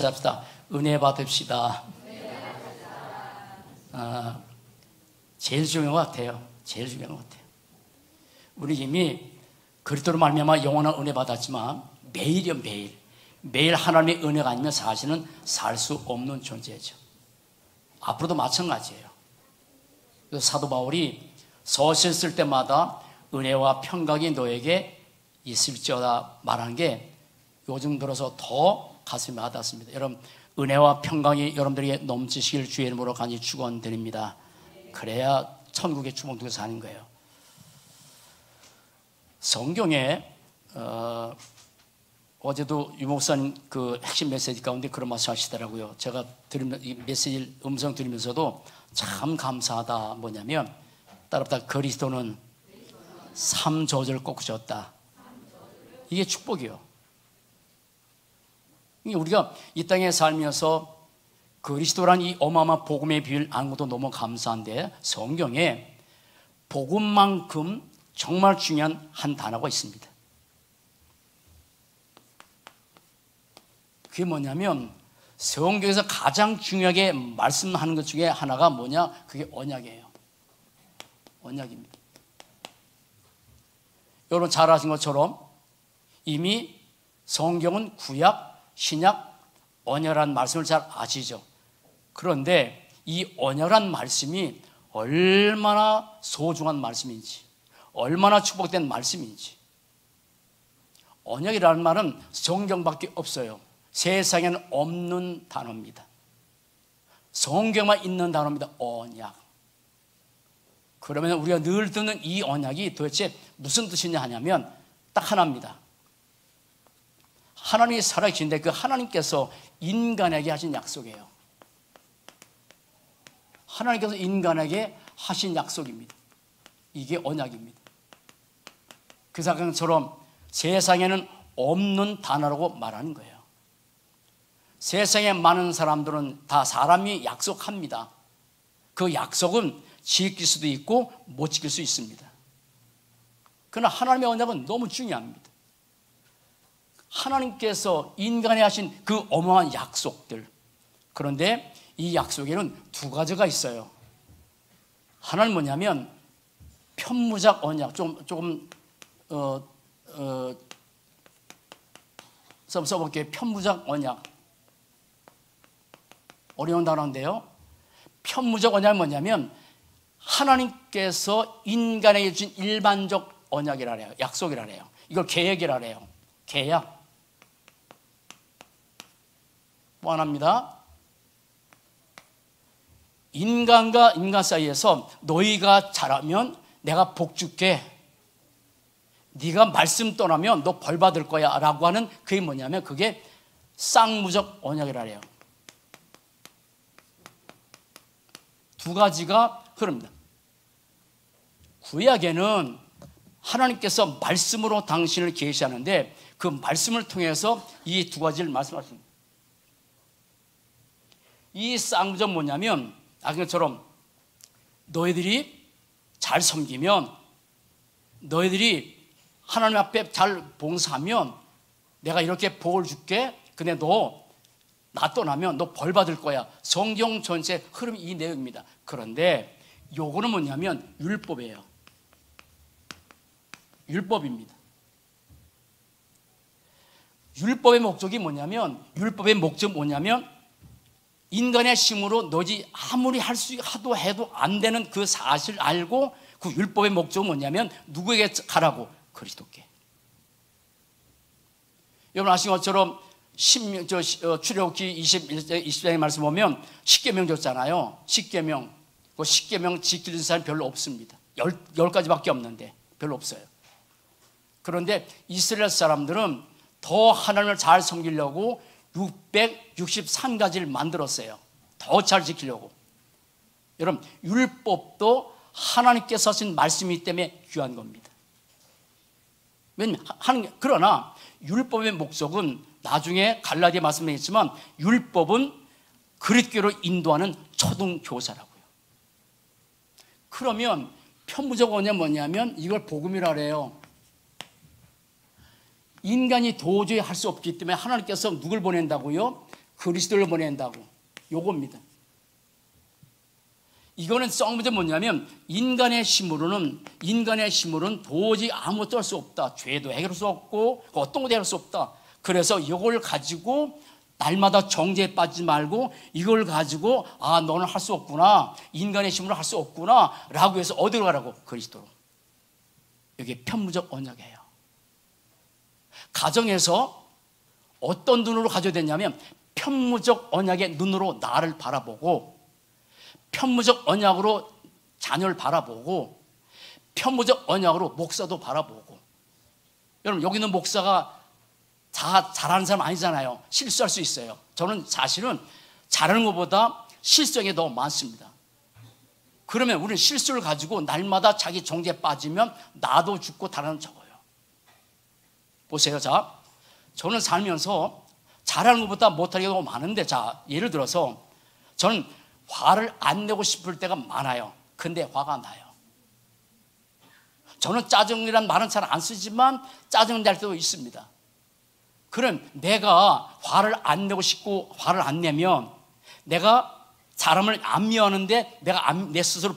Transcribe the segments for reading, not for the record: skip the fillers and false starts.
합시다. 은혜 받읍시다. 제일 중요한 것 같아요. 제일 중요한 것 같아요. 우리 이미 그리스도로 말미암아 영원한 은혜 받았지만 매일이요, 매일 하나님의 은혜가 아니면 사실은 살 수 없는 존재죠. 앞으로도 마찬가지예요. 그래서 사도 바울이 서신 쓸 때마다 은혜와 평강이 너에게 있을지어다 말한 게 요즘 들어서 더 가슴이 와닿습니다. 여러분, 은혜와 평강이 여러분들에게 넘치시길 주의 이름으로 간절히 축원드립니다. 그래야 천국의 주몽tuk에 사는 거예요. 성경에 어제도 유 목사님 그 핵심 메시지 가운데 그런 말씀 하시더라고요. 제가 들으면 이 메시지 음성 들으면서도 참 감사하다. 뭐냐면 따라붙다 그리스도는 삶 저주를 꺾으셨다. 이게 축복이에요. 우리가 이 땅에 살면서 그리스도란 이 어마어마한 복음의 비율 아는 것도 너무 감사한데 성경에 복음만큼 정말 중요한 한 단어가 있습니다. 그게 뭐냐면 성경에서 가장 중요하게 말씀하는 것 중에 하나가 뭐냐? 그게 언약이에요. 언약입니다. 여러분 잘 아신 것처럼 이미 성경은 구약, 신약, 언약이라는 말씀을 잘 아시죠? 그런데 이 언약이라는 말씀이 얼마나 소중한 말씀인지, 얼마나 축복된 말씀인지. 언약이라는 말은 성경밖에 없어요. 세상에는 없는 단어입니다. 성경만 있는 단어입니다. 언약. 그러면 우리가 늘 듣는 이 언약이 도대체 무슨 뜻이냐 하냐면 딱 하나입니다. 하나님이 살아계신데 그 하나님께서 인간에게 하신 약속이에요. 하나님께서 인간에게 하신 약속입니다. 이게 언약입니다. 그 사건처럼 세상에는 없는 단어라고 말하는 거예요. 세상에 많은 사람들은 다 사람이 약속합니다. 그 약속은 지킬 수도 있고 못 지킬 수 있습니다. 그러나 하나님의 언약은 너무 중요합니다. 하나님께서 인간에 하신 그 어마어마한 약속들. 그런데 이 약속에는 두 가지가 있어요. 하나는 뭐냐면 편무작 언약. 조금 써볼게요. 편무작 언약. 어려운 단어인데요. 편무작 언약은 뭐냐면 하나님께서 인간에게 주신 일반적 언약이라 해요. 약속이라 해요. 이걸 계획이라 해요. 계약. 뭐 하나입니다. 인간과 인간 사이에서 너희가 잘하면 내가 복 줄게. 네가 말씀 떠나면 너 벌 받을 거야 라고 하는 그게 뭐냐면 그게 쌍무적 언약이라 해요. 두 가지가 흐릅니다. 구약에는 하나님께서 말씀으로 당신을 계시하는데 그 말씀을 통해서 이 두 가지를 말씀하십니다. 이 쌍무적 뭐냐면 아까처럼 너희들이 잘 섬기면, 너희들이 하나님 앞에 잘 봉사하면 내가 이렇게 복을 줄게. 근데 너 나 떠나면 너 벌 받을 거야. 성경 전체 흐름이 이 내용입니다. 그런데 요거는 뭐냐면 율법이에요. 율법입니다. 율법의 목적이 뭐냐면 인간의 힘으로 너지 아무리 해도 안 되는 그 사실을 알고 그 율법의 목적은 뭐냐면 누구에게 가라고? 그리스도께. 여러분 아시는 것처럼 출애굽기 20장의 말씀 보면 십계명 줬잖아요. 십계명. 그 십계명 지키는 사람이 별로 없습니다. 10가지밖에 없는데 별로 없어요. 그런데 이스라엘 사람들은 더 하나님을 잘 섬기려고 663가지를 만들었어요. 더 잘 지키려고. 여러분 율법도 하나님께서 하신 말씀이기 때문에 귀한 겁니다. 그러나 율법의 목적은 나중에 갈라디아 말씀에 있지만 율법은 그리스도로 인도하는 초등교사라고요. 그러면 편무적 언약은 뭐냐면 이걸 복음이라 그래요. 인간이 도저히 할 수 없기 때문에 하나님께서 누굴 보낸다고요? 그리스도를 보낸다고. 요겁니다. 이거는 썩문제 뭐냐면 인간의 힘으로는 도저히 아무것도 할 수 없다. 죄도 해결할 수 없고 어떤 것도 해결할 수 없다. 그래서 이걸 가지고 날마다 정죄에 빠지지 말고 이걸 가지고 너는 할 수 없구나. 인간의 힘으로 할 수 없구나 라고 해서 어디로 가라고? 그리스도로. 이게 편무적 언약이에요. 가정에서 어떤 눈으로 가져야 되냐면 편무적 언약의 눈으로 나를 바라보고 편무적 언약으로 자녀를 바라보고 편무적 언약으로 목사도 바라보고. 여러분 여기 있는 목사가 다 잘하는 사람 아니잖아요. 실수할 수 있어요. 저는 사실은 잘하는 것보다 실수한 게 더 많습니다. 그러면 우리는 실수를 가지고 날마다 자기 정죄에 빠지면 나도 죽고 다른 적어요. 보세요. 자, 저는 살면서 잘하는 것보다 못하는 게 너무 많은데, 자, 예를 들어서 저는 화를 안 내고 싶을 때가 많아요. 근데 화가 나요. 저는 짜증이란 말은 잘 안 쓰지만 짜증 날 때도 있습니다. 그럼 내가 화를 안 내고 싶고 화를 안 내면 내가 사람을 안 미워하는데 내가 내 스스로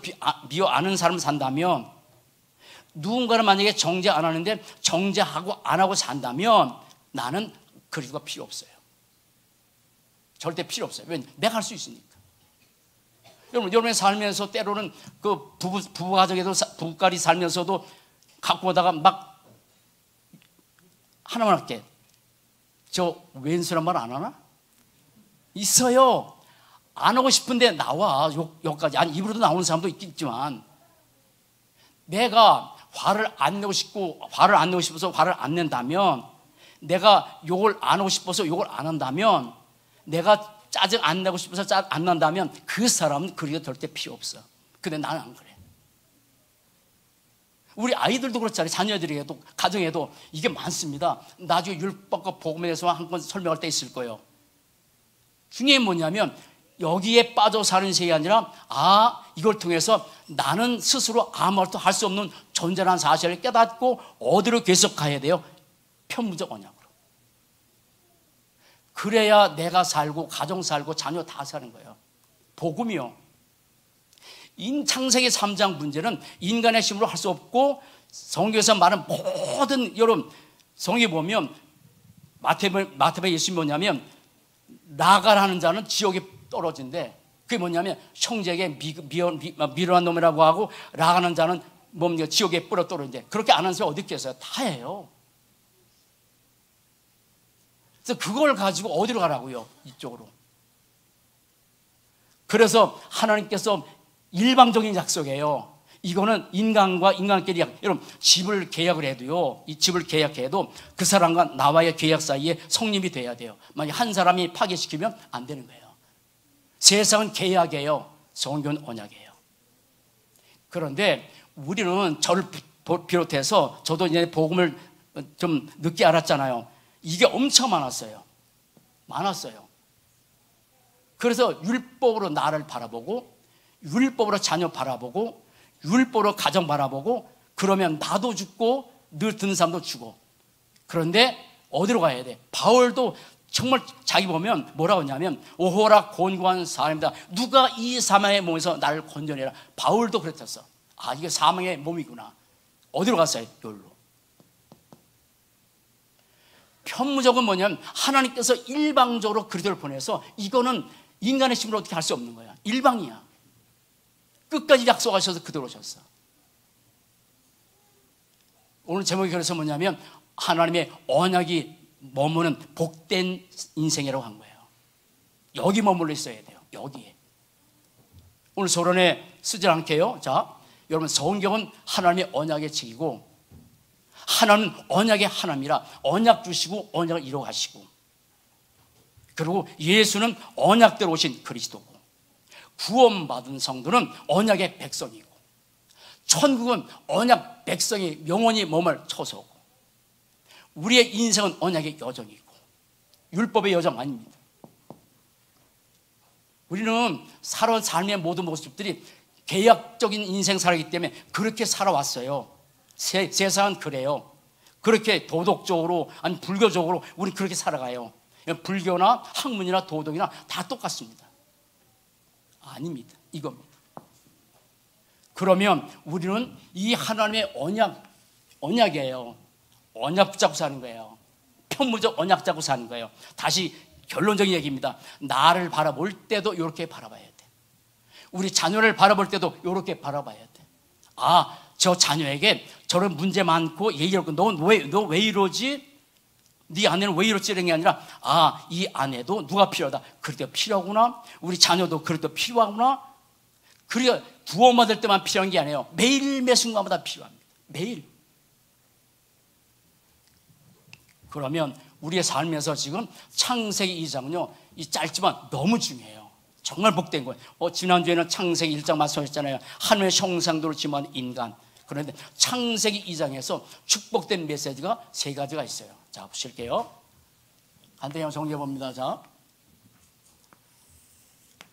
미워 아는 사람을 산다면, 누군가를 만약에 정죄 안 하는데 정죄하고 안 하고 산다면 나는 그리스도가 필요 없어요. 절대 필요 없어요. 왜? 내가 할 수 있으니까. 여러분의 살면서 때로는 그 부부 가정에도 부부까지 살면서도 갖고 오다가 막 하나만 할게. 저 왼수란 말 안 하나? 있어요. 안 하고 싶은데 나와. 여기까지. 아니, 입으로도 나오는 사람도 있겠지만, 내가 화를 안 내고 싶어서 화를 안 낸다면, 내가 욕을 안 하고 싶어서 욕을 안 한다면, 내가 짜증 안 내고 싶어서 짜증 안 난다면 그 사람은 그리고 절대 필요 없어. 근데 나는 안 그래. 우리 아이들도 그렇잖아요. 자녀들에게도, 가정에도 이게 많습니다. 나중에 율법과 복음에 대해서 한 번 설명할 때 있을 거예요. 중요한 뭐냐면 여기에 빠져 사는 세상이 아니라 이걸 통해서 나는 스스로 아무것도 할 수 없는 존재라는 사실을 깨닫고 어디로 계속 가야 돼요? 편무적 언약으로. 그래야 내가 살고 가정 살고 자녀 다 사는 거예요. 복음이요. 창세기 3장 문제는 인간의 힘으로 할 수 없고, 성경에서 말하는 모든, 여러분 성경에 보면 마태복음 예수님이 뭐냐면 나가라는 자는 지옥에 떨어진대. 그게 뭐냐면 형제에게 미련한 놈이라고 하고, 나가는 자는 뭡니까? 지옥에 뿌려 떨어진대. 그렇게 안 하는 사람이 어디 있겠어요? 다 해요. 그래서 그걸 가지고 어디로 가라고요? 이쪽으로. 그래서 하나님께서 일방적인 약속이에요. 이거는 인간과 인간끼리 여러분 집을 계약을 해도요, 이 집을 계약해도 그 사람과 나와의 계약 사이에 성립이 돼야 돼요. 만약 한 사람이 파괴시키면 안 되는 거예요. 세상은 계약이에요. 성경은 언약이에요. 그런데 우리는 저를 비롯해서 저도 이제 복음을 좀 늦게 알았잖아요. 이게 엄청 많았어요. 그래서 율법으로 나를 바라보고, 율법으로 자녀 바라보고, 율법으로 가정 바라보고, 그러면 나도 죽고 늘 듣는 사람도 죽어. 그런데 어디로 가야 돼? 바울도 정말 자기 보면 뭐라고 하냐면 오호라 곤고한 사람이다. 누가 이 사망의 몸에서 나를 건져내라. 바울도 그랬었어. 이게 사망의 몸이구나. 어디로 갔어요? 여기로. 편무적은 뭐냐면 하나님께서 일방적으로 그리스도를 보내서, 이거는 인간의 힘으로 어떻게 할 수 없는 거야. 일방이야. 끝까지 약속하셔서 그대로 오셨어. 오늘 제목이 그래서 뭐냐면 하나님의 언약이 머무는 복된 인생이라고 한 거예요. 여기 머물러 있어야 돼요. 여기에. 오늘 서론에 쓰지 않게요. 자, 여러분 성경은 하나님의 언약의 책이고, 하나님은 언약의 하나님이라 언약 주시고 언약을 이루어 가시고, 그리고 예수는 언약대로 오신 그리스도고, 구원받은 성도는 언약의 백성이고, 천국은 언약 백성이 영원히 몸을 쳐서고, 우리의 인생은 언약의 여정이고 율법의 여정 아닙니다. 우리는 살아온 삶의 모든 모습들이 계약적인 인생 살아가기 때문에 그렇게 살아왔어요. 세상은 그래요. 그렇게 도덕적으로 아니 불교적으로 우리 그렇게 살아가요. 불교나 학문이나 도덕이나 다 똑같습니다. 아닙니다. 이겁니다. 그러면 우리는 이 하나님의 언약이에요. 언약 붙잡고 사는 거예요. 편무적 언약 잡고 사는 거예요. 다시 결론적인 얘기입니다. 나를 바라볼 때도 이렇게 바라봐야 돼. 우리 자녀를 바라볼 때도 이렇게 바라봐야 돼. 아, 저 자녀에게 저런 문제 많고 얘기하고 너 왜 이러지? 네 아내는 왜 이러지? 이런 게 아니라 아, 이 아내도 누가 필요하다. 그럴 때 필요하구나. 우리 자녀도 그럴 때 필요하구나. 그러니까 구원받을 때만 필요한 게 아니에요. 매일 매 순간마다 필요합니다. 매일. 그러면 우리의 삶에서 지금 창세기 2장은요, 이 짧지만 너무 중요해요. 정말 복된 거예요. 지난주에는 창세기 1장 말씀하셨잖아요. 하늘의 형상대로 지은 인간. 그런데 창세기 2장에서 축복된 메시지가 3가지가 있어요. 자, 보실게요. 간단히 정리해 봅니다. 자,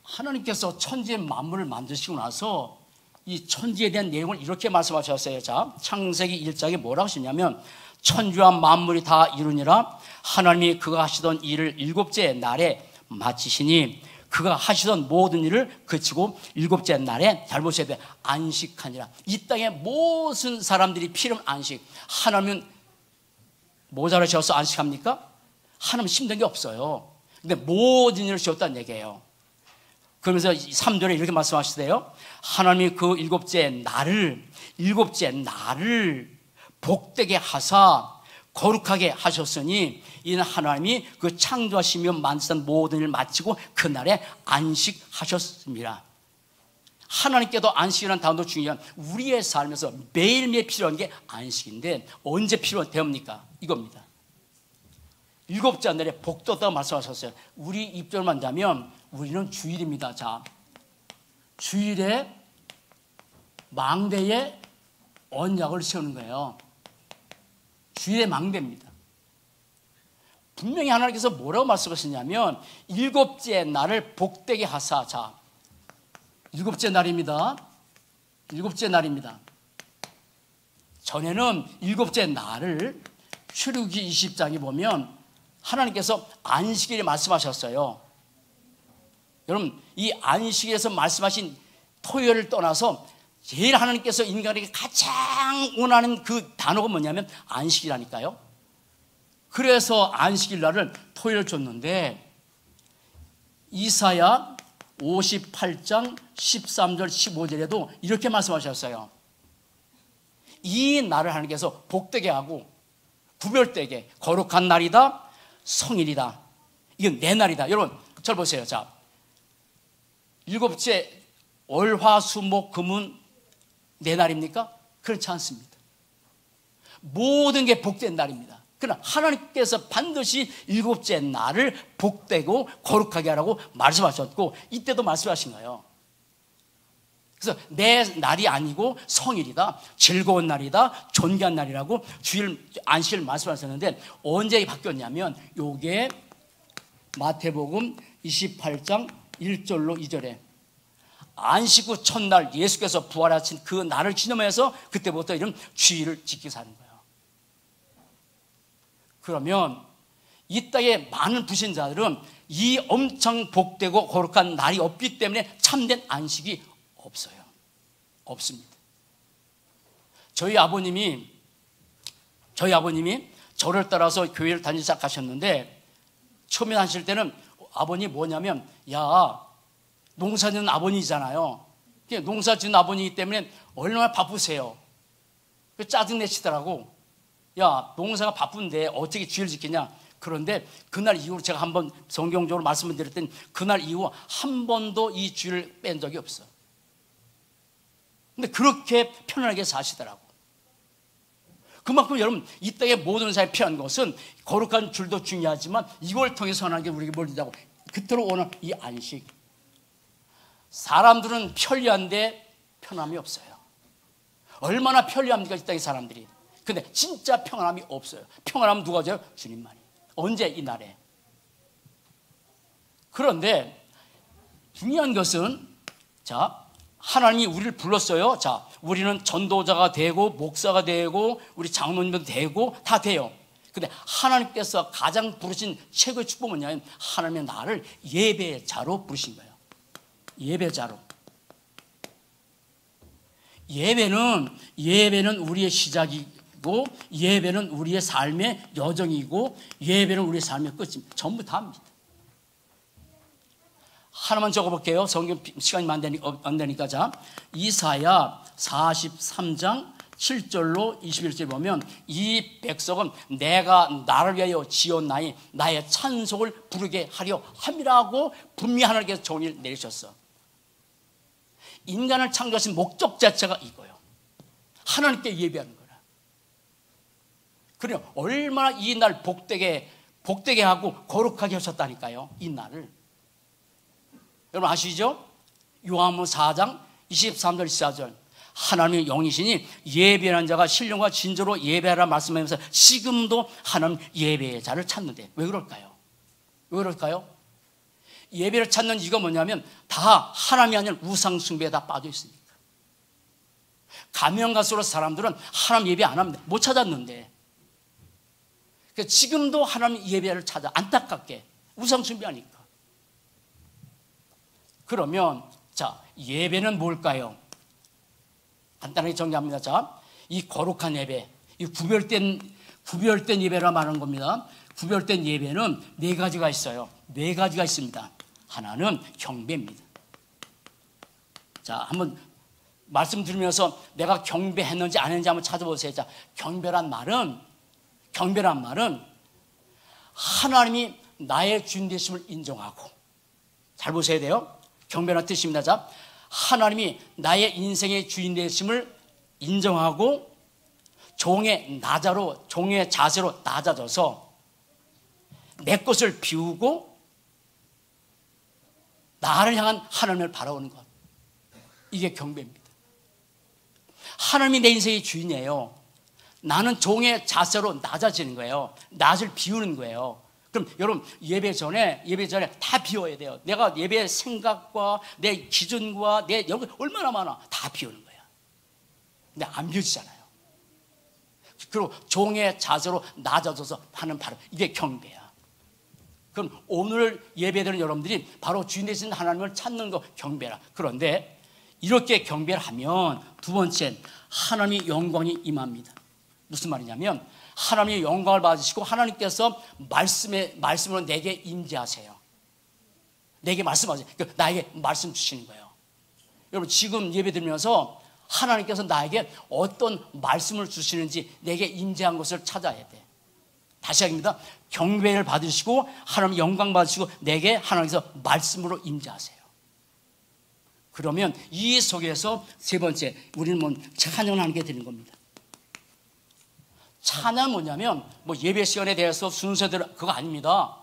하나님께서 천지의 만물을 만드시고 나서 이 천지에 대한 내용을 이렇게 말씀하셨어요. 자, 창세기 1장에 뭐라고 하시냐면 천지와 만물이 다 이루니라 하나님이 그가 하시던 일을 7째 날에 마치시니 그가 하시던 모든 일을 그치고 7째 날에 잘 보셔야 돼요. 안식하니라. 이 땅에 모든 사람들이 필요한 안식. 하나님은 모자라셔서 안식합니까? 하나님 힘든 게 없어요. 근데 모든 일을 지었다는 얘기예요. 그러면서 3절에 이렇게 말씀하시대요. 하나님이 그 7째 날을 복되게 하사 거룩하게 하셨으니 이는 하나님이 그 창조하시며 만드신 모든 일을 마치고 그날에 안식하셨습니다. 하나님께도 안식이라는 단어도 중요한 우리의 삶에서 매일매일 필요한 게 안식인데 언제 필요합니까? 이겁니다. 7째 날에 복되었다고 말씀하셨어요. 우리 입절만 자면 우리는 주일입니다. 자, 주일에 망대에 언약을 세우는 거예요. 주일의 망대입니다. 분명히 하나님께서 뭐라고 말씀하셨냐면 7째 날을 복되게 하사. 자, 7째 날입니다. 7째 날입니다. 전에는 7째 날을 출애굽기 20장에 보면 하나님께서 안식일에 말씀하셨어요. 여러분, 이 안식일에서 말씀하신 토요일을 떠나서 제일 하나님께서 인간에게 가장 원하는 그 단어가 뭐냐면 안식이라니까요. 그래서 안식일 날을 토요일 줬는데 이사야 58장 13절 15절에도 이렇게 말씀하셨어요. 이 날을 하나님께서 복되게 하고 구별되게 거룩한 날이다, 성일이다. 이건 내 날이다. 여러분 잘 보세요. 자, 7째 월, 화, 수, 목, 금은 내 날입니까? 그렇지 않습니다. 모든 게 복된 날입니다. 그러나 하나님께서 반드시 7째 날을 복되고 거룩하게 하라고 말씀하셨고 이때도 말씀하신 거예요. 그래서 내 날이 아니고 성일이다, 즐거운 날이다, 존귀한 날이라고 주일 안식일 말씀하셨는데 언제 바뀌었냐면 요게 마태복음 28장 1절로 2절에 안식 후 첫날 예수께서 부활하신 그 날을 기념해서 그때부터 이런 주일을 지키게 사는 거예요. 그러면 이 땅에 많은 불신자들은 이 엄청 복되고 거룩한 날이 없기 때문에 참된 안식이 없어요. 없습니다. 저희 아버님이 저를 따라서 교회를 다니기 시작하셨는데 처음에 하실 때는 아버님이 뭐냐면 야, 농사 짓는 아버님이잖아요. 농사 짓는 아버님이기 때문에 얼마나 바쁘세요. 짜증 내시더라고. 야, 농사가 바쁜데 어떻게 주일을 지키냐. 그런데 그날 이후로 제가 한번 성경적으로 말씀을 드렸더니 그날 이후 한 번도 이 주일을 뺀 적이 없어. 근데 그렇게 편안하게 사시더라고. 그만큼 여러분 이 땅의 모든 사람이 필요한 것은 거룩한 줄도 중요하지만 이걸 통해서 하나님께 우리에게 뭘 준다고 그토록 오는 이 안식. 사람들은 편리한데 편함이 없어요. 얼마나 편리합니까 이 땅의 사람들이. 근데 진짜 평안함이 없어요. 평안함은 누가 줘요? 주님만이. 언제? 이 날에. 그런데 중요한 것은 자, 하나님이 우리를 불렀어요. 자, 우리는 전도자가 되고 목사가 되고 우리 장로님도 되고 다 돼요. 근데 하나님께서 가장 부르신 최고의 축복은 뭐냐면 하나님의 나를 예배자로 부르신 거예요. 예배자로. 예배는 우리의 시작이고, 예배는 우리의 삶의 여정이고, 예배는 우리의 삶의 끝입니다. 전부 다입니다. 하나만 적어볼게요. 성경 시간이 안 되니까. 자, 이사야 43장 7절로 21절 보면 이 백성은 내가 나를 위하여 지었나니 나의 찬송을 부르게 하려 함이라고 분명히 하나님께서 정의를 내리셨어. 인간을 창조하신 목적 자체가 이거예요. 하나님께 예배하는 거라. 그래요. 얼마나 이 날 복되게 하고 거룩하게 하셨다니까요. 이 날을. 여러분 아시죠? 요한복음 4장 23절 24절 하나님의 영이시니 예배하는 자가 신령과 진정으로 예배하라 말씀하면서 지금도 하나님 예배의 자를 찾는데 왜 그럴까요? 왜 그럴까요? 예배를 찾는 이유가 뭐냐면 다 하나님이 아닌 우상 숭배에 다 빠져 있으니까. 가면 갈수록 사람들은 하나님 예배 안 합니다. 못 찾았는데. 그러니까 지금도 하나님 예배를 찾아 안타깝게 우상 숭배하니까. 그러면 자, 예배는 뭘까요? 간단하게 정리합니다. 자, 이 거룩한 예배, 이 구별된 예배라 말하는 겁니다. 구별된 예배는 네 가지가 있어요. 네 가지가 있습니다. 하나는 경배입니다. 자, 한번 말씀 들으면서 내가 경배했는지 안 했는지 한번 찾아보세요. 자, 경배란 말은 하나님이 나의 주인 되심을 인정하고, 잘 보셔야 돼요. 경배란 뜻입니다. 자, 하나님이 나의 인생의 주인 되심을 인정하고 종의 자세로 낮아져서 내 것을 비우고 나를 향한 하나님을 바라보는 것. 이게 경배입니다. 하나님이 내 인생의 주인이에요. 나는 종의 자세로 낮아지는 거예요. 낯을 비우는 거예요. 그럼 여러분 예배 전에 다 비워야 돼요. 내가 예배 생각과 내 기준과 내 여기 얼마나 많아 다 비우는 거야. 근데 안 비워지잖아요. 그리고 종의 자세로 낮아져서 하는 바로 이게 경배야. 그럼 오늘 예배드리는 여러분들이 바로 주인 되신 하나님을 찾는 거 경배라. 그런데 이렇게 경배를 하면 두 번째 하나님의 영광이 임합니다. 무슨 말이냐면 하나님의 영광을 받으시고 하나님께서 말씀으로 내게 임재하세요. 내게 말씀하세요. 그러니까 나에게 말씀 주시는 거예요. 여러분 지금 예배 드리면서 하나님께서 나에게 어떤 말씀을 주시는지 내게 임재한 것을 찾아야 돼. 다시 하겠습니다. 경배를 받으시고 하나님의 영광 받으시고 내게 하나님께서 말씀으로 임재하세요. 그러면 이 속에서 세 번째 우리는 찬양을 하는 게 되는 겁니다. 찬양은 뭐냐면 예배 시간에 대해서 순서대로 그거 아닙니다.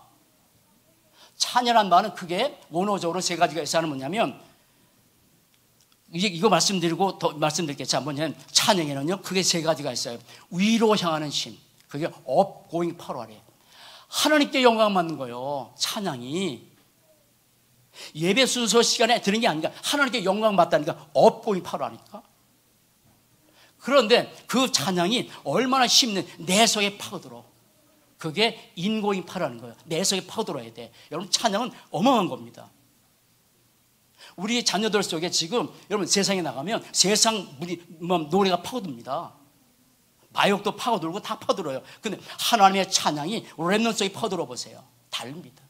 찬양이란 말은 크게 원어적으로 세 가지가 있어야 하는 뭐냐면 이거 말씀드리고 더 말씀드릴게요. 자, 뭐냐면 찬양에는요 크게 세 가지가 있어요. 위로 향하는 심, 그게 upgoing power이에요. 하나님께 영광 받는 거예요. 찬양이 예배 순서 시간에 드는 게 아니라 하나님께 영광 받다니까 upgoing power하니까. 그런데 그 찬양이 얼마나 힘든 내 속에 파고들어. 그게 인고잉 파라는 거예요. 내 속에 파고들어야 돼. 여러분 찬양은 어마어마한 겁니다. 우리 자녀들 속에 지금 여러분 세상에 나가면 세상 노래가 파고듭니다. 마욕도 파고들고 다 파고들어요. 근데 하나님의 찬양이 랩넌트 속에 파고들어 보세요. 다릅니다.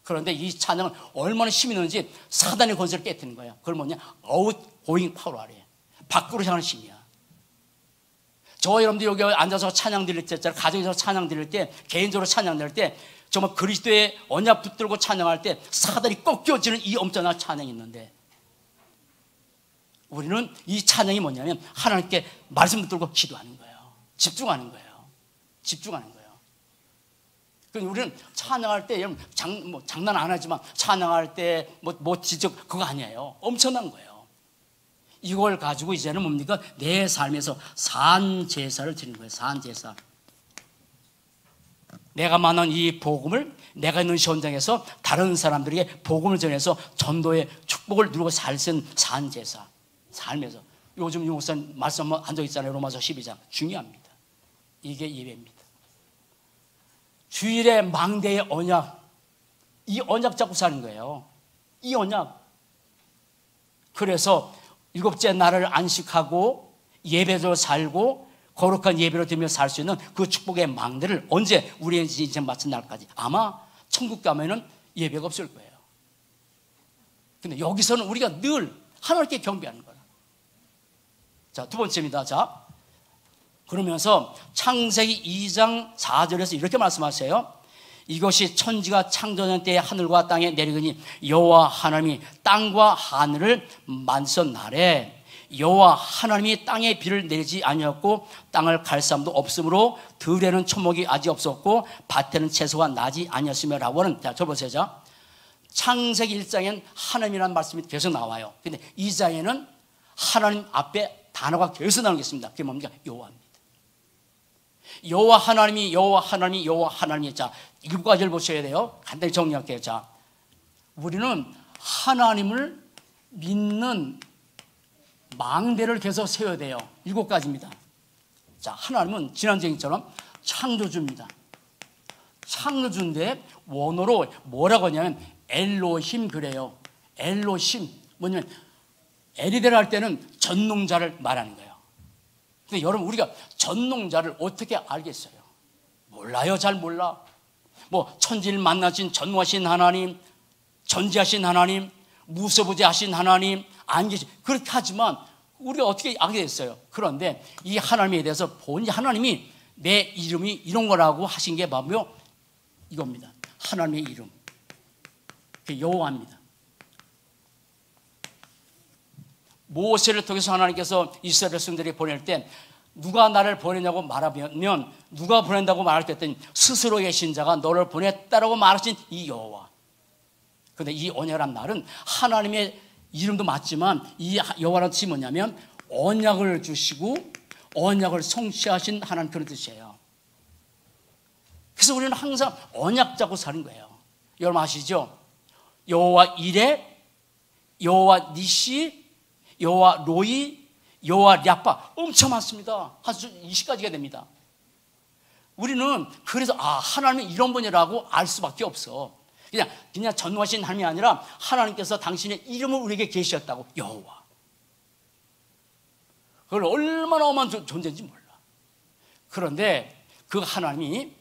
그런데 이 찬양은 얼마나 힘이 있는지 사단의 권세를 깨뜨리는 거예요. 그걸 뭐냐? outgoing power래. 밖으로 향하는 힘이야. 저 여러분들 여기 앉아서 찬양 드릴 때, 가정에서 찬양 드릴 때, 개인적으로 찬양 드릴 때, 정말 그리스도의 언약 붙들고 찬양할 때 사단이 꺾여지는 이 엄청난 찬양이 있는데 우리는 이 찬양이 뭐냐면 하나님께 말씀 붙들고 기도하는 거예요. 집중하는 거예요. 집중하는 거예요. 그러니까 우리는 찬양할 때 여러분 장난 안 하지만 찬양할 때 지적 그거 아니에요. 엄청난 거예요. 이걸 가지고 이제는 뭡니까? 내 삶에서 산제사를 드리는 거예요. 산제사. 내가 만난 이 복음을 내가 있는 현장에서 다른 사람들에게 복음을 전해서 전도의 축복을 누리고 살선 산제사. 삶에서. 요즘 유목사님 말씀 한적 있잖아요. 로마서 12장. 중요합니다. 이게 예배입니다. 주일의 망대의 언약, 이 언약 잡고 사는 거예요. 이 언약. 그래서 일곱째 날을 안식하고 예배로 살고 거룩한 예배로 드리며 살 수 있는 그 축복의 망대를 언제 우리의 인생 마친 날까지? 아마 천국 가면은 예배가 없을 거예요. 근데 여기서는 우리가 늘 하나님께 경배하는 거야. 자, 두 번째입니다. 자, 그러면서 창세기 2장 4절에서 이렇게 말씀하세요. 이것이 천지가 창조된 때에 하늘과 땅에 내리더니 여호와 하나님이 땅과 하늘을 만드신 날에 여호와 하나님이 땅에 비를 내리지 아니었고 땅을 갈 사람도 없으므로 들에는 초목이 아직 없었고 밭에는 채소가 나지 아니었으며라고 하는. 자, 저 보세요. 자, 창세기 1장에는 하나님이라는 말씀이 계속 나와요. 근데 2장에는 하나님 앞에 단어가 계속 나오는 게 있습니다. 그게 뭡니까? 여호와입니다. 여호와 하나님이 여호와 하나님이 여호와 하나님이. 자, 7가지를 보셔야 돼요. 간단히 정리할게요. 자, 우리는 하나님을 믿는 망대를 계속 세워야 돼요. 7가지입니다. 자, 하나님은 지난 얘기처럼 창조주입니다. 창조주인데 원어로 뭐라고 하냐면 엘로힘 그래요. 엘로힘. 뭐냐면 에리데를 할 때는 전농자를 말하는 거예요. 근데 여러분, 우리가 전농자를 어떻게 알겠어요? 몰라요. 잘 몰라. 뭐 천지를 만나신 전능하신 하나님, 전지하신 하나님, 무소부재하신 하나님 안 계시. 그렇게 하지만 우리가 어떻게 알게 됐어요? 그런데 이 하나님에 대해서 본인 하나님이 내 이름이 이런 거라고 하신 게 바로 이겁니다. 하나님의 이름. 그 여호와입니다. 모세를 통해서 하나님께서 이스라엘 백성들이 보낼 때 누가 나를 보내냐고 말하면 누가 보낸다고 말할 때 했더니 스스로 계신 자가 너를 보냈다라고 말하신 이 여호와. 그런데 이 언약이란 말은 하나님의 이름도 맞지만 이 여호와라는 뜻이 뭐냐면 언약을 주시고 언약을 성취하신 하나님, 그런 뜻이에요. 그래서 우리는 항상 언약 잡고 사는 거예요. 여러분 아시죠? 여호와 이레, 여호와 니시, 여호와 로이, 여호와 랴빠 엄청 많습니다. 한 20가지가 됩니다. 우리는 그래서 하나님이 이런 분이라고 알 수밖에 없어. 그냥 전능하신 하나님이 아니라 하나님께서 당신의 이름을 우리에게 계시었다고. 여호와. 그걸 얼마나 어마어마한 존재인지 몰라. 그런데 그 하나님이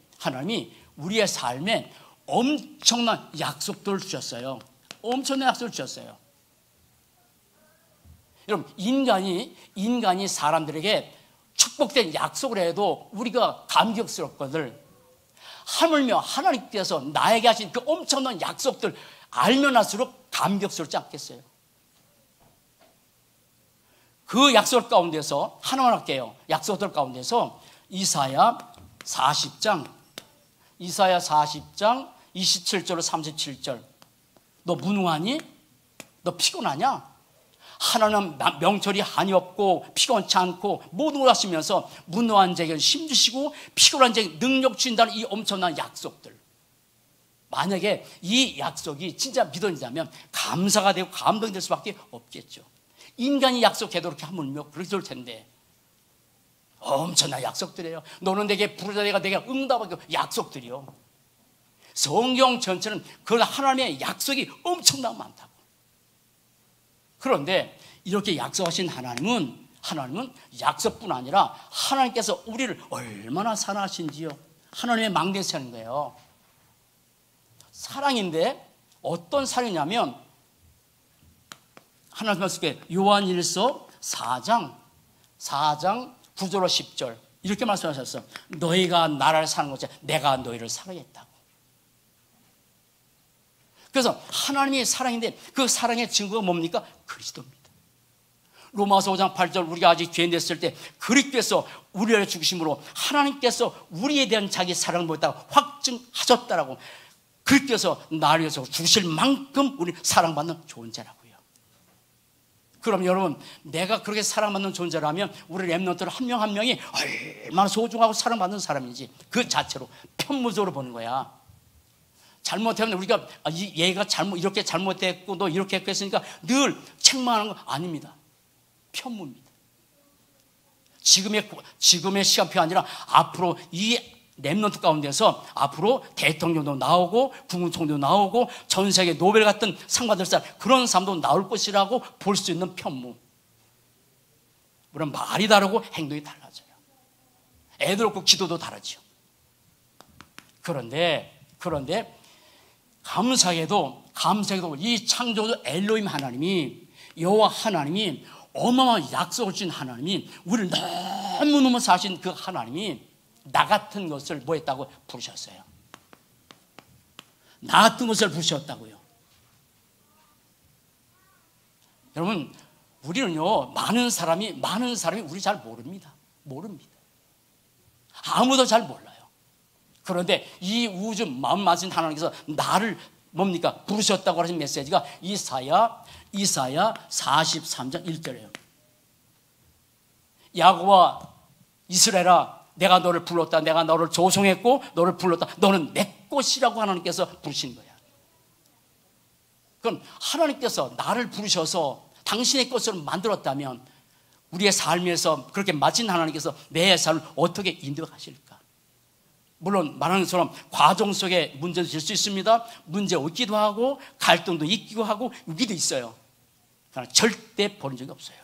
우리의 삶에 엄청난 약속들을 주셨어요. 엄청난 약속을 주셨어요. 여러분, 인간이 사람들에게 축복된 약속을 해도 우리가 감격스럽거든. 하물며 하나님께서 나에게 하신 그 엄청난 약속들 알면 할수록 감격스럽지 않겠어요? 그 약속 가운데서 하나만 할게요. 약속들 가운데서 이사야 40장 27절로 37절. 너 무능하니? 너 피곤하냐? 하나님 명철이 한이 없고 피곤치 않고 모든 걸 하시면서 무능한 자에게 힘주시고 피곤한 자에게 능력 주신다는 이 엄청난 약속들. 만약에 이 약속이 진짜 믿어진다면 감사가 되고 감동이 될 수밖에 없겠죠. 인간이 약속해도 그렇게 하물며 그렇게 될 텐데 엄청난 약속들이에요. 너는 내게 부르자 내가 응답하고 약속들이요. 성경 전체는 그런 하나님의 약속이 엄청나게 많다고. 그런데 이렇게 약속하신 하나님은 약속뿐 아니라 하나님께서 우리를 얼마나 사랑하신지요. 하나님의 망대에 사는 거예요. 사랑인데 어떤 사랑이냐면 하나님 말씀에 요한일서 4장 9절로 10절 이렇게 말씀하셨어. 너희가 나를 사랑한 것처럼 내가 너희를 사랑했다고. 그래서 하나님의 사랑인데 그 사랑의 증거가 뭡니까? 그리스도입니다. 로마서 5장 8절 우리가 아직 죄인 됐을 때 그리스도께서 우리를 죽으심으로 하나님께서 우리에 대한 자기 사랑을 보였다고 확증하셨다라고. 그리스도께서 나를 위해서 죽으실 만큼 우리 사랑받는 존재라고요. 그럼 여러분, 내가 그렇게 사랑받는 존재라면 우리 렘넌트들 한 명 한 명이 얼마나 소중하고 사랑받는 사람인지 그 자체로 편무적으로 보는 거야. 잘못하면 우리가 얘가 이렇게 잘못했고 너 이렇게 했고 했으니까 늘 책망하는 거 아닙니다. 편무입니다. 지금의 시간표 아니라 앞으로 이 렘넌트 가운데서 앞으로 대통령도 나오고 국무총리도 나오고 전 세계 노벨 같은 상 받을 사람, 그런 사람도 나올 것이라고 볼 수 있는 편무. 물론 말이 다르고 행동이 달라져요. 애들 없고 기도도 다르죠. 그런데 감사하게도 이 창조주 엘로힘 하나님이, 여호와 하나님이, 어마어마한 약속을 주신 하나님이, 우리를 너무너무 사신 그 하나님이 나 같은 것을 뭐 했다고 부르셨어요. 나 같은 것을 부르셨다고요. 여러분, 우리는요, 많은 사람이 우리 잘 모릅니다. 아무도 잘 몰라요. 그런데 이 우주 마음 맞은 하나님께서 나를 뭡니까? 부르셨다고 하신 메시지가 이사야 43장 1절이에요. 야곱아, 이스라엘아, 내가 너를 불렀다. 내가 너를 조성했고 너를 불렀다. 너는 내 것이라고 하나님께서 부르신 거야. 그럼 하나님께서 나를 부르셔서 당신의 것으로 만들었다면 우리의 삶에서 그렇게 맞은 하나님께서 내 삶을 어떻게 인도하실까? 물론 말하는 것처럼 과정 속에 문제도 질 수 있습니다. 문제 없기도 하고 갈등도 있기도 하고 위기도 있어요. 그러나 절대 버린 적이 없어요.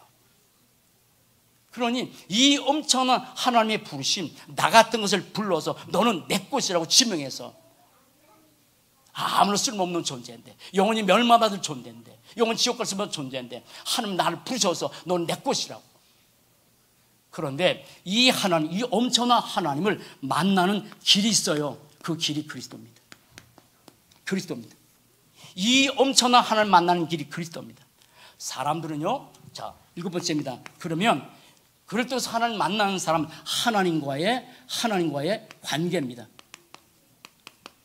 그러니 이 엄청난 하나님의 부르심, 나 같은 것을 불러서 너는 내 것이라고 지명해서, 아무런 쓸모없는 존재인데, 영원히 멸망받을 존재인데, 영원히 지옥 갈 수밖에 존재인데 하나님 나를 부르셔서 너는 내 것이라고. 그런데 이 하나님, 이 엄청난 하나님을 만나는 길이 있어요. 그 길이 그리스도입니다. 이 엄청난 하나님을 만나는 길이 그리스도입니다. 사람들은요, 자, 7번째입니다. 그러면 그럴 때 하나님 만나는 사람, 하나님과의 관계입니다.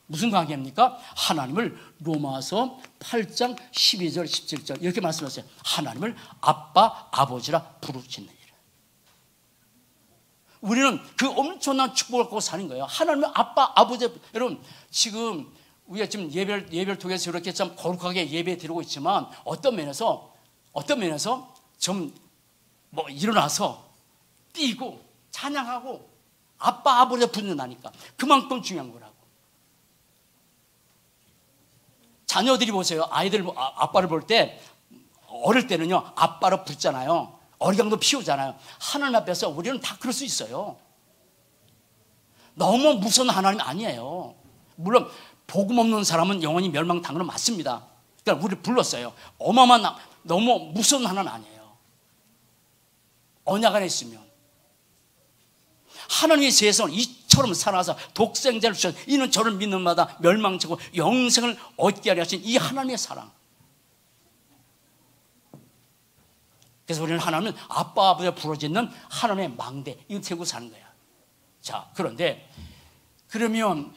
무슨 관계입니까? 하나님을 로마서 8장 12절 17절 이렇게 말씀하셨어요. 하나님을 아빠 아버지라 부르시느니라. 우리는 그 엄청난 축복을 갖고 사는 거예요. 하나님을 아빠 아버지. 여러분, 지금 우리가 지금 예배를 통해서 이렇게 참 거룩하게 예배 드리고 있지만 어떤 면에서 좀 뭐 일어나서 뛰고 찬양하고 아빠 아버지 부른다니까 그만큼 중요한 거라고. 자녀들이 보세요. 아이들 아빠를 볼 때 어릴 때는요 아빠로 붙잖아요. 어리광도 피우잖아요. 하나님 앞에서 우리는 다 그럴 수 있어요. 너무 무서운 하나님 아니에요. 물론 복음 없는 사람은 영원히 멸망당하는 건 맞습니다. 그러니까 우리를 불렀어요. 어마어마한, 너무 무서운 하나님 아니에요. 언약 안에 있으면 하나님의 세상을 이처럼 살아서 독생자를 주셔서 이는 저를 믿는 마다 멸망치고 영생을 얻게 하려 하신 이 하나님의 사랑. 그래서 우리는 하나님은 아빠 아버지가 부러지는 하나님의 망대, 이거 세우고 사는 거야. 자, 그러면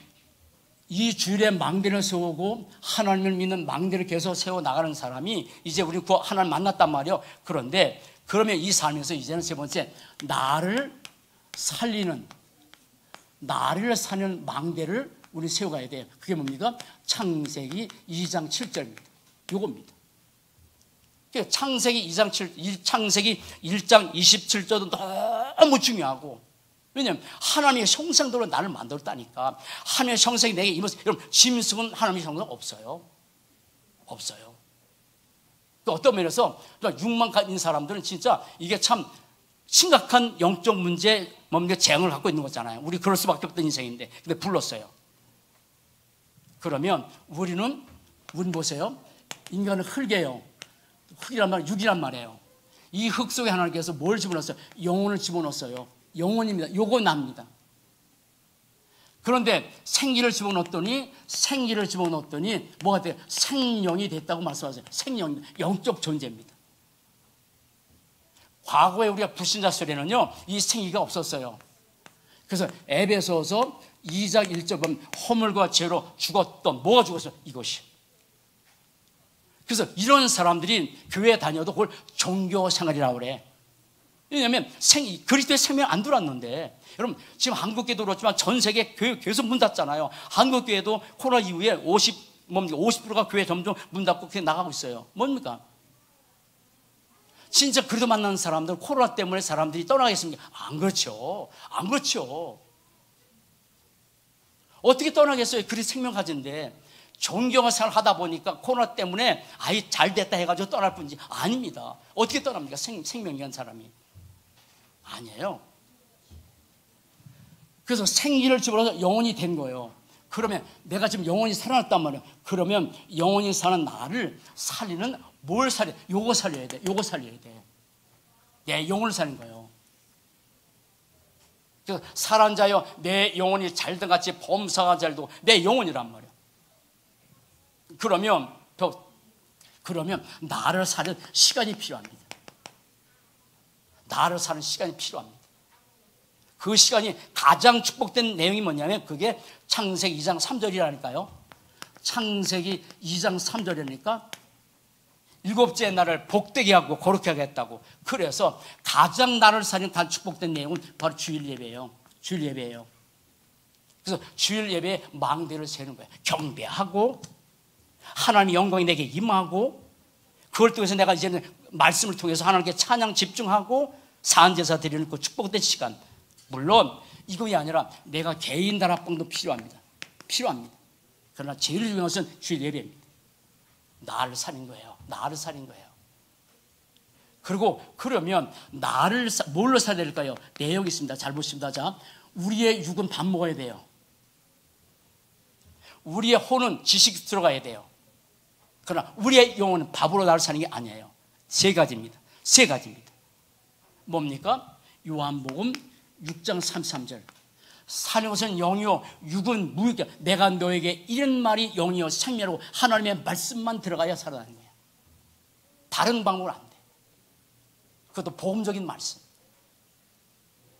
이 주일에 망대를 세우고 하나님을 믿는 망대를 계속 세워 나가는 사람이 이제 우리 그 하나님 만났단 말이에요. 그러면 이 삶에서 이제는 세 번째, 나를 사는 망대를 우리 세워가야 돼요. 그게 뭡니까? 창세기 2장 7절입니다. 요겁니다. 창세기 1장 27절도 너무 중요하고, 왜냐하면 하나님의 형상대로 나를 만들었다니까. 하나님의 형상이 내게 임했어요. 여러분, 짐승은 하나님의 형상 없어요. 어떤 면에서 6만 가진 사람들은 진짜 이게 참 심각한 영적 문제, 재앙을 갖고 있는 거잖아요. 우리 그럴 수밖에 없던 인생인데, 근데 불렀어요. 그러면 우리는 보세요. 인간은 흙이에요. 흙이란 말은 육이란 말이에요. 이 흙 속에 하나님께서 뭘 집어넣었어요? 영혼을 집어넣었어요. 영혼입니다. 요거 납니다. 그런데 생기를 집어넣었더니 뭐가 돼요? 생명이 됐다고 말씀하세요. 생명, 영적 존재입니다. 과거에 우리가 불신자 시대에는요 이 생기가 없었어요. 그래서 에베소서 2장 1절 보면 허물과 죄로 죽었던, 뭐가 죽었어요? 이것이. 그래서 이런 사람들이 교회 다녀도 그걸 종교 생활이라고 그래. 왜냐하면 그리스도의 생명 안 들어왔는데, 여러분 지금 한국교회도 그렇지만 전 세계 교회 계속 문 닫잖아요. 한국교회도 코로나 이후에 50%가 교회 점점 문 닫고 그냥 나가고 있어요. 뭡니까? 진짜 그리스도 만나는 사람들, 코로나 때문에 사람들이 떠나겠습니까? 안 그렇죠. 어떻게 떠나겠어요? 그리 생명 가진데. 존경을 생활하다 보니까 코로나 때문에 아이 잘 됐다 해가지고 떠날 뿐이지. 아닙니다. 어떻게 떠납니까? 생명이란 사람이. 아니에요. 그래서 생기를 집어넣어서 영원히 된 거예요. 그러면 내가 지금 영원히 살아났단 말이에요. 그러면 영원히 사는 나를 살리는 뭘 살려? 요거 살려야 돼. 요거 살려야 돼. 내 영혼을 사는 거예요. 그래서 살한 자여 내 영혼이 잘든 같이 범사가 잘도 내 영혼이란 말이에요. 그러면 나를 사는 시간이 필요합니다. 나를 사는 시간이 필요합니다. 그 시간이 가장 축복된 내용이 뭐냐면 그게 창세기 2장 3절이라니까요. 창세기 2장 3절이니까 일곱째 날을 복되게 하고 거룩하게 하겠다고. 그래서 가장 나를 사는 단 축복된 내용은 바로 주일 예배예요. 주일 예배예요. 그래서 주일 예배에 망대를 세는 거예요. 경배하고 하나님의 영광이 내게 임하고 그걸 통해서 내가 이제는 말씀을 통해서 하나님께 찬양 집중하고 산제사 드리는 그 축복된 시간. 물론 이것이 아니라 내가 개인 다락방도 필요합니다. 필요합니다. 그러나 제일 중요한 것은 주일 예배입니다. 나를 살린 거예요. 나를 살린 거예요. 그리고 그러면 나를 뭘로 살려야 될까요? 내용이 있습니다. 잘 보십니다. 자, 우리의 육은 밥 먹어야 돼요. 우리의 혼은 지식 들어가야 돼요. 그러나 우리의 영혼은 밥으로 나를 사는 게 아니에요. 세 가지입니다. 세 가지입니다. 뭡니까? 요한복음 6장 33절. 사는 것은 영이요 육은 무익이야. 내가 너에게 이런 말이 영이요 생명이라고 하나님의 말씀만 들어가야 살아나는 거야. 다른 방법은 안 돼. 그것도 복음적인 말씀.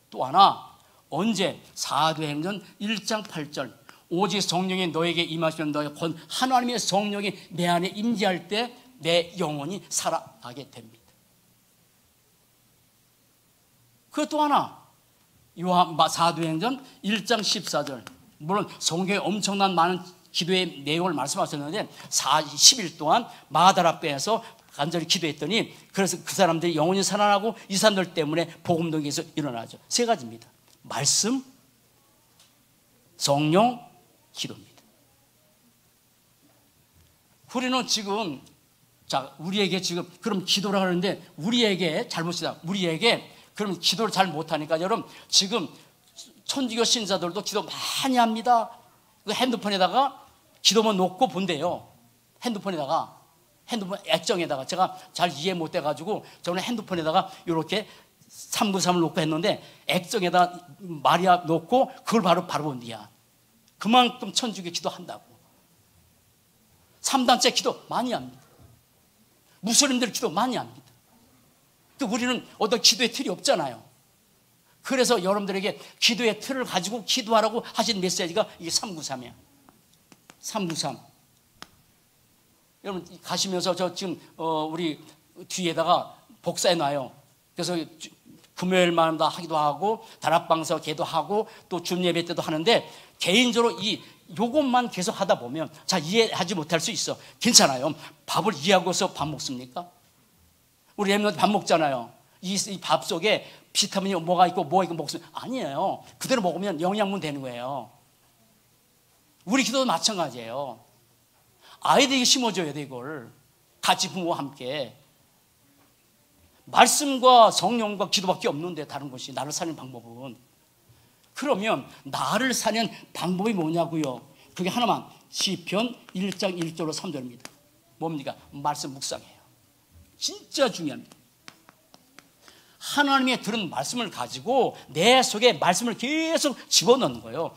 또 하나 언제? 사도행전 1장 8절. 오직 성령이 너에게 임하시면 너의 건 하나님의 성령이 내 안에 임재할 때 내 영혼이 살아나게 됩니다. 그 또 하나 사도행전 1장 14절. 물론 성경에 엄청난 많은 기도의 내용을 말씀하셨는데 40일 동안 마다라배에서 간절히 기도했더니 그래서 그 사람들이 영혼이 살아나고 이 사람들 때문에 복음동이 계속 일어나죠. 세 가지입니다. 말씀, 성령, 기도입니다. 우리는 지금 우리에게 지금 그럼 기도를 하는데 우리에게 잘못이다. 우리에게 그럼 기도를 잘 못하니까 여러분 지금 천주교 신자들도 기도 많이 합니다. 핸드폰에다가 기도만 놓고 본대요. 핸드폰 액정에다가 제가 잘 이해 못 해가지고 저는 핸드폰에다가 이렇게 393을 놓고 했는데 액정에다 마리아 놓고 그걸 바로 본디야. 그만큼 천주교 기도한다고. 3단체 기도 많이 합니다. 무슬림들 기도 많이 합니다. 또 우리는 어떤 기도의 틀이 없잖아요. 그래서 여러분들에게 기도의 틀을 가지고 기도하라고 하신 메시지가 이게 393이야. 393. 여러분 가시면서 저 지금 우리 뒤에다가 복사해 놔요. 그래서 금요일마다 하기도 하고 다락방에서 기도하고 또 주님예배 때도 하는데 개인적으로 요것만 계속 하다 보면 이해하지 못할 수 있어. 괜찮아요. 밥을 이해하고서 밥 먹습니까? 우리 랩런트 밥 먹잖아요. 이 밥 속에 비타민이 뭐가 있고 뭐가 있고 먹습니까? 아니에요. 그대로 먹으면 영양분 되는 거예요. 우리 기도도 마찬가지예요. 아이들에게 심어줘야 돼. 이걸 같이 부모와 함께. 말씀과 성령과 기도밖에 없는데 다른 것이 나를 사는 방법은. 그러면 나를 사는 방법이 뭐냐고요? 그게 하나만. 시편 1장 1절로 3절입니다. 뭡니까? 말씀 묵상해요. 진짜 중요합니다. 하나님의 들은 말씀을 가지고 내 속에 말씀을 계속 집어넣는 거예요.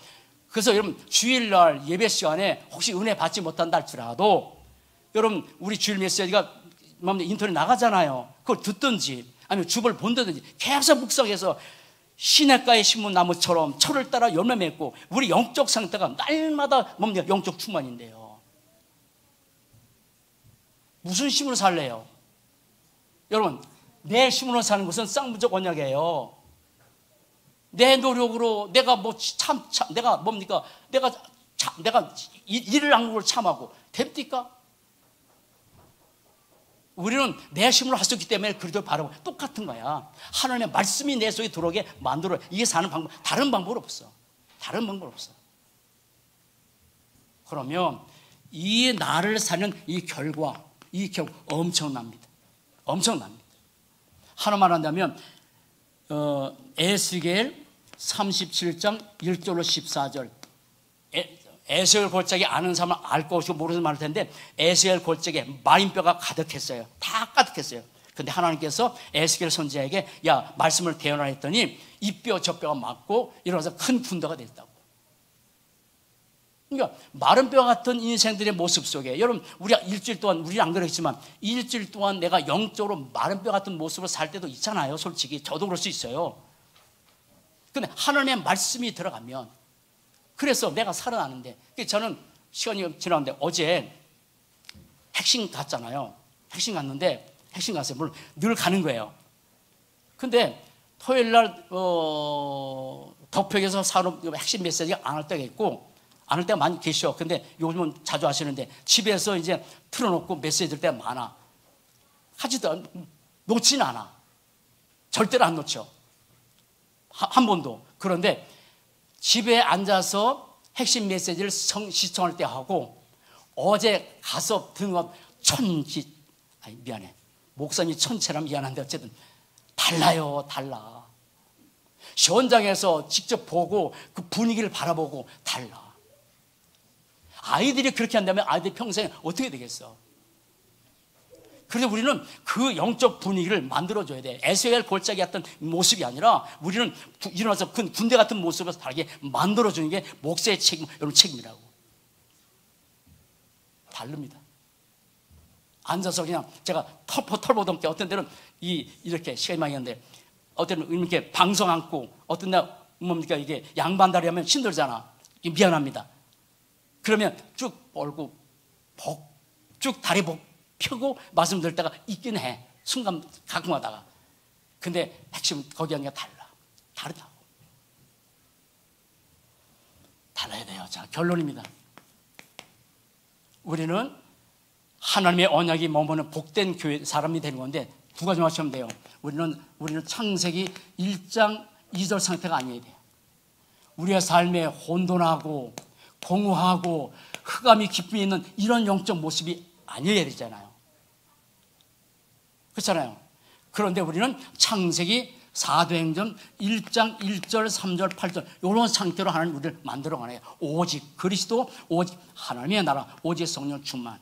그래서 여러분 주일날 예배 시간에 혹시 은혜 받지 못한다 할지라도 여러분 우리 주일 메시지가 인터넷 나가잖아요. 그걸 듣든지 아니면 주보를 본다든지 계속 묵상해서 시냇가의 신문나무처럼 철을 따라 열매 맺고 우리 영적 상태가 날마다 영적 충만인데요. 무슨 힘으로 살래요? 여러분 내 힘으로 사는 것은 쌍무적 언약이에요. 내 노력으로 내가 내가 뭡니까? 내가 일을 항목을 참하고 됩니까? 우리는 내 힘으로 할 수 있기 때문에 그래도 바로 똑같은 거야. 하나님의 말씀이 내 속에 들어오게 만들어. 이게 사는 방법. 다른 방법 없어. 다른 방법 없어. 그러면 이 나를 사는 이 결과 엄청납니다. 엄청납니다. 하나 말한다면 에스겔 37장 1절로 14절 에스겔 골짜기 아는 사람은 알 것이고 모르는 사람은 말 텐데 에스겔 골짜기에 마린뼈가 가득했어요. 다 가득했어요. 근데 하나님께서 에스겔 선지자에게 야 말씀을 대언하라 했더니 이 뼈 저 뼈가 맞고 이러면서 큰 군대가 됐다고. 그러니까 마른 뼈 같은 인생들의 모습 속에 여러분 우리가 일주일 동안 우리는 안 그랬지만 일주일 동안 내가 영적으로 마른 뼈 같은 모습으로 살 때도 있잖아요. 솔직히 저도 그럴 수 있어요. 근데 하나님의 말씀이 들어가면 그래서 내가 살아나는데 저는 시간이 지났는데 어제 핵심 갔잖아요. 핵심 갔는데 핵심 갔어요. 물론 늘 가는 거예요. 근데 토요일 날 덕평에서 산업 핵심 메시지가 안 할 때가 있고 안 할 때가 많이 계셔. 근데 요즘은 자주 하시는데 집에서 이제 틀어놓고 메시지 들 때가 많아. 하지도 놓지는 않아. 절대로 안 놓죠. 한 번도. 그런데 집에 앉아서 핵심 메시지를 시청할 때 하고 어제 가서 듣는 미안해. 목사님이 천체라 미안한데 어쨌든 달라요. 달라. 현장에서 직접 보고 그 분위기를 바라보고 달라. 아이들이 그렇게 한다면 아이들 평생 어떻게 되겠어? 그래서 우리는 그 영적 분위기를 만들어줘야 돼. 에스겔 골짜기 같은 모습이 아니라 우리는 일어나서 군대 같은 모습으로 다르게 만들어주는 게 목사의 책임, 여러분 책임이라고. 다릅니다. 앉아서 그냥 제가 털보던 게 어떤 때는 이렇게 시간이 많이 있는데 어떤 때는 이렇게 방송 안고 어떤 날 뭡니까 이게 양반다리 하면 힘들잖아. 미안합니다. 그러면 쭉 뻗고 쭉 다리 펴고 말씀 들을 때가 있긴 해. 순간 가끔하다가. 근데 핵심은 거기 아니라 다르다고. 달라야 돼요. 자, 결론입니다. 우리는 하나님의 언약이 머무는 복된 교회 사람이 되는 건데 두 가지만 하시면 돼요. 우리는 창세기 1장 2절 상태가 아니어야 돼요. 우리의 삶에 혼돈하고 공허하고 흑암이 깊이 있는 이런 영적 모습이 아니어야 되잖아요. 그렇잖아요. 그런데 우리는 창세기 사도행전 1장 1절 3절 8절 이런 상태로 하나님 우리를 만들어가네요. 오직 그리스도, 오직 하나님의 나라, 오직 성령 충만.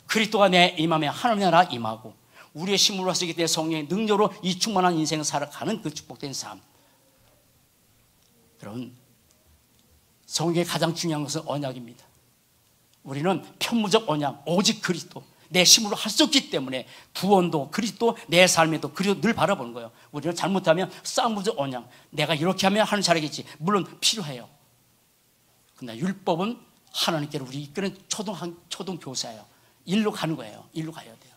그리스도가 내 임하면 하나님의 나라 임하고 우리의 힘으로 쓰기 때문에 성령의 능력으로 이 충만한 인생을 살아가는 그 축복된 삶. 그런 성경의 가장 중요한 것은 언약입니다. 우리는 편무적 언약, 오직 그리스도. 내 힘으로 할 수 없기 때문에 구원도 그리스도, 내 삶에도 그리스도 늘 바라보는 거예요. 우리는 잘못하면 쌍무적 언약. 내가 이렇게 하면 하는 잘하겠지. 물론 필요해요. 그러나 율법은 하나님께로 우리 이끄는 초등 교사예요. 일로 가는 거예요. 일로 가야 돼요.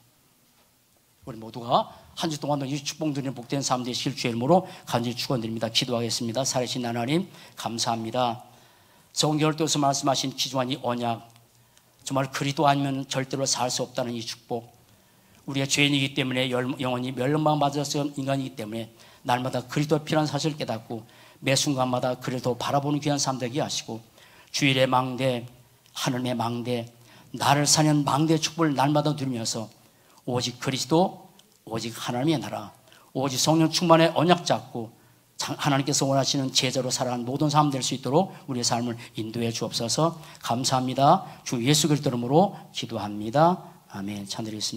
우리 모두가 한 주 동안 이 축복 누리는 복된 삶 되실 주의 이름으로 간절히 축원드립니다. 기도하겠습니다. 살아계신 하나님 감사합니다. 성경에서 말씀하신 귀중한 이 언약, 정말 그리스도 아니면 절대로 살 수 없다는 이 축복, 우리가 죄인이기 때문에 영원히 멸망받았을 인간이기 때문에 날마다 그리스도가 필요한 사실을 깨닫고 매 순간마다 그리스도 바라보는 귀한 삶 되게 하시고 주일의 망대, 하늘의 망대, 나를 사는 망대의 축복을 날마다 누리면서 오직 그리스도, 오직 하나님의 나라, 오직 성령 충만의 언약 잡고 하나님께서 원하시는 제자로 살아가는 모든 사람 될 수 있도록 우리의 삶을 인도해 주옵소서. 감사합니다. 주 예수 그리스도 이름으로 기도합니다. 아멘. 찬드리겠습니다.